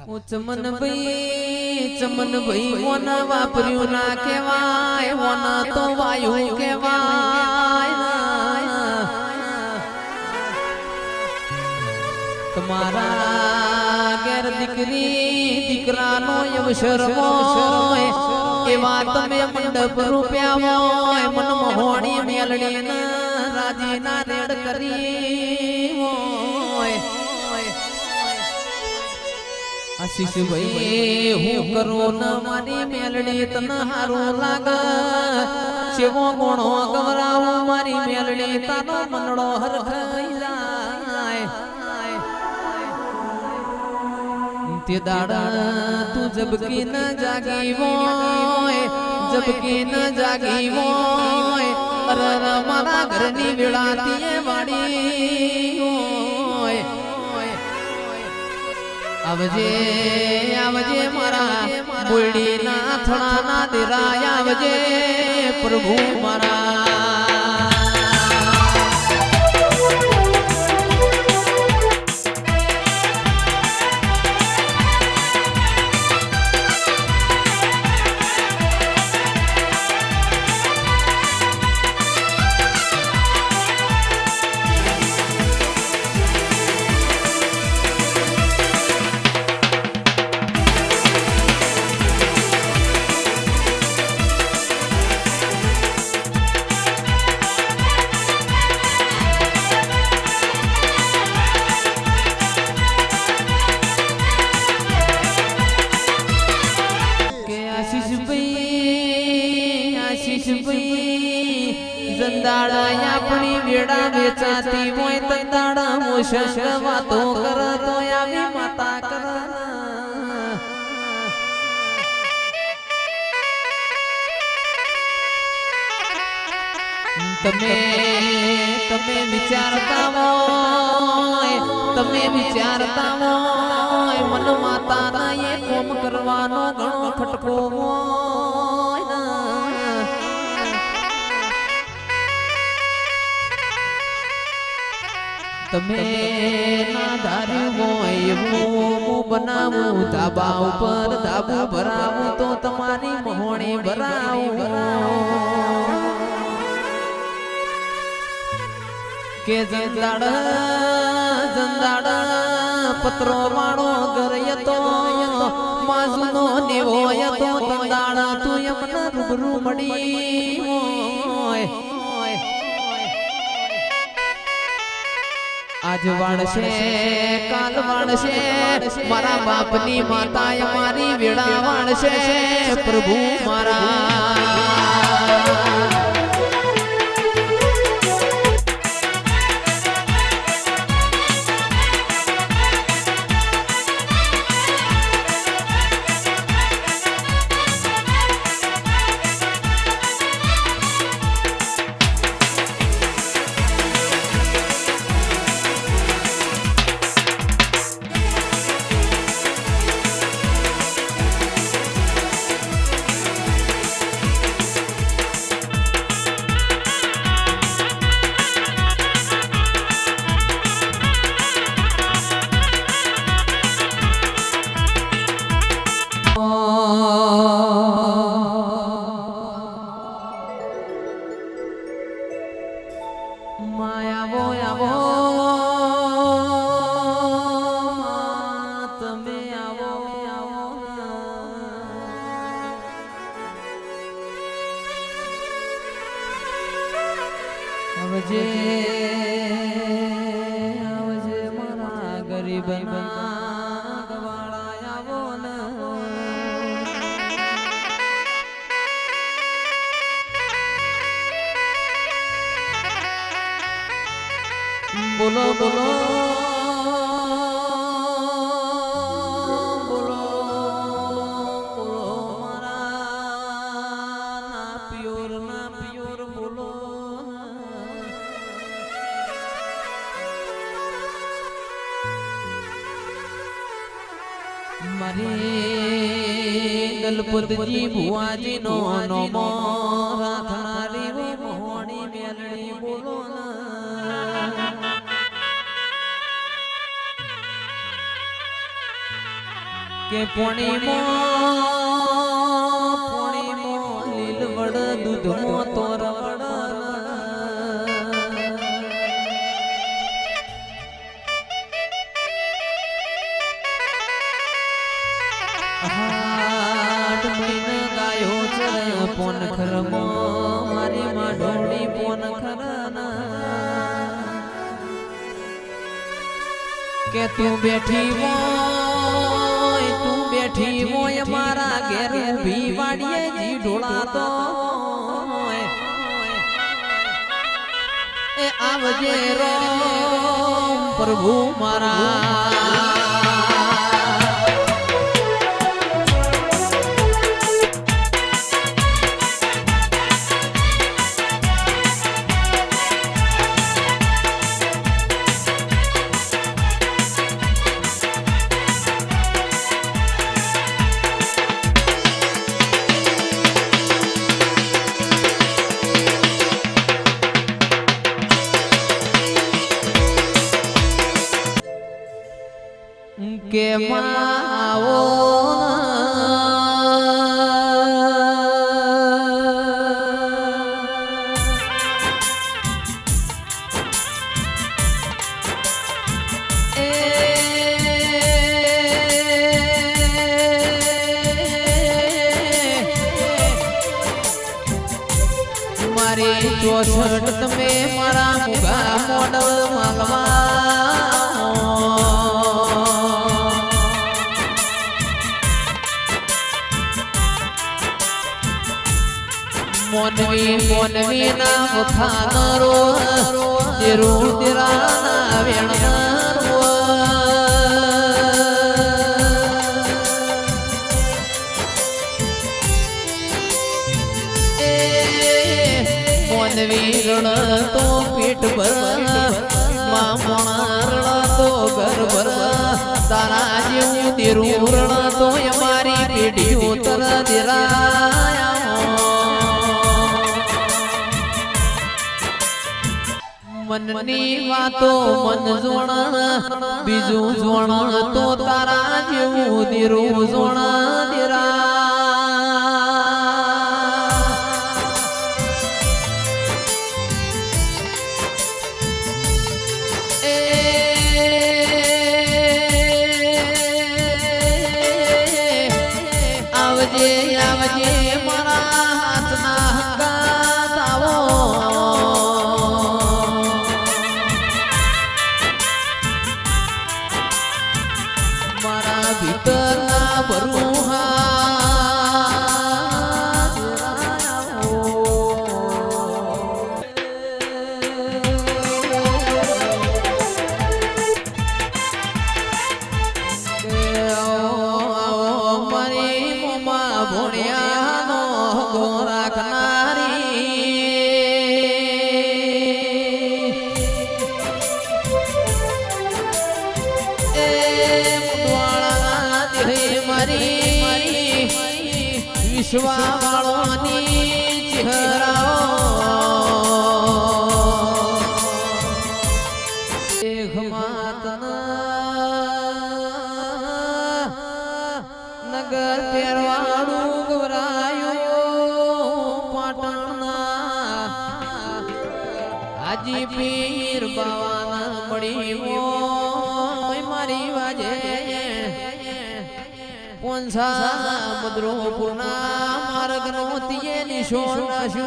चमन भाई वना वापर्यू ना केवाय वना तो वायु केवाय तुम्हारा गैर दिकरी दिकरा नो अवसर मोय ए बात में मंडप रूपया मोय मन मोहणी मेलड़ी न राजी ना रेड करी मोय आशीष भाई हूँ करो न मारी मेलड़ी तन हारो लाग सेवो गुणो गवरावो मारी मेलड़ी तानो मनड़ो हर खाई जाए ते दाड़ा तू जब की न जागी वोय जब की न जागी वोय अरर मारा घर नी विड़ाती है वाड़ी ओय आवजे आवजे मारा बुड़ी ना थड़ा ना देरा आवजे प्रभु मारा जंदाड़ा अपनी वेड़ा बेचाती मोय तंदाड़ा मोशक बातों कर तो या भी माता कर तमे तमे विचारता मोय तमे विचारता मोय मन माता ना ये कोम करवानो घणो खटको मोय ना तमे ना धार्यु मोय मो बनावू धाबा ऊपर धाबू भरावू तो तमारी मोहणी भरावू के जंदाड़ जंदाड़ पत्रो माणो घर यतो माजुनो नेवो यतो तंदाड़ तू यमन रूबरू मड़ी मोय आज वाणसे काल वाणसे मारा बापनी माता मारी वेड़ा वाणसे प्रभु मारा माया वो तमे आवो आवजे आवजे मारा गरीब ना गवाड़ा आवो न बोलो बोलो बोलो बोलो मारा ना प्योर बोलो मारी दलपत जी भुआ जी नो नमो राखनारी वो मोहणी मेलड़ी बोलो ना કે પોણીમો લીલવડ દૂધમો તોરવડ હાડ મહિને ગાયો ચરે પોન ખરમો મારી માં ઢોળી પોન ખરના કે તું બેઠી હોય મારા ઘેર ઊભી વાડીએ જી ઢોળાતો એ આવજે રો પ્રભુ મારા કે માવો મારી 64 તમે મારા મુગા મોડલ માલવા મોનવી ના વખાનરો તેરો તેરા ના વેણરો મોનવી રણ તો પેટ ભર મામણ રણ તો ઘર ભર તારા જેવું તેરું રણ તો અમારી પેઢીઓ તર દેરાયા મનની વાતો મન જોણ બીજું જોણ તો તારા જેવું દીરું જોણ દેરા આવજે આવજે મારા હાથના હંગાત આવો ભીતર ના ભરુહા મારી મોમાં ભોણિયાનો ગોરા વિશ્વા વાળોની ચહેરાઓ એક માતના નગર પહેરવાળું ગવરાયું પાટણના હાજી પીર બાવાના મળી મારી વાજે પોંસા મદ્રોપુરના માર્ગ નો તિયે નિશોન રાશુ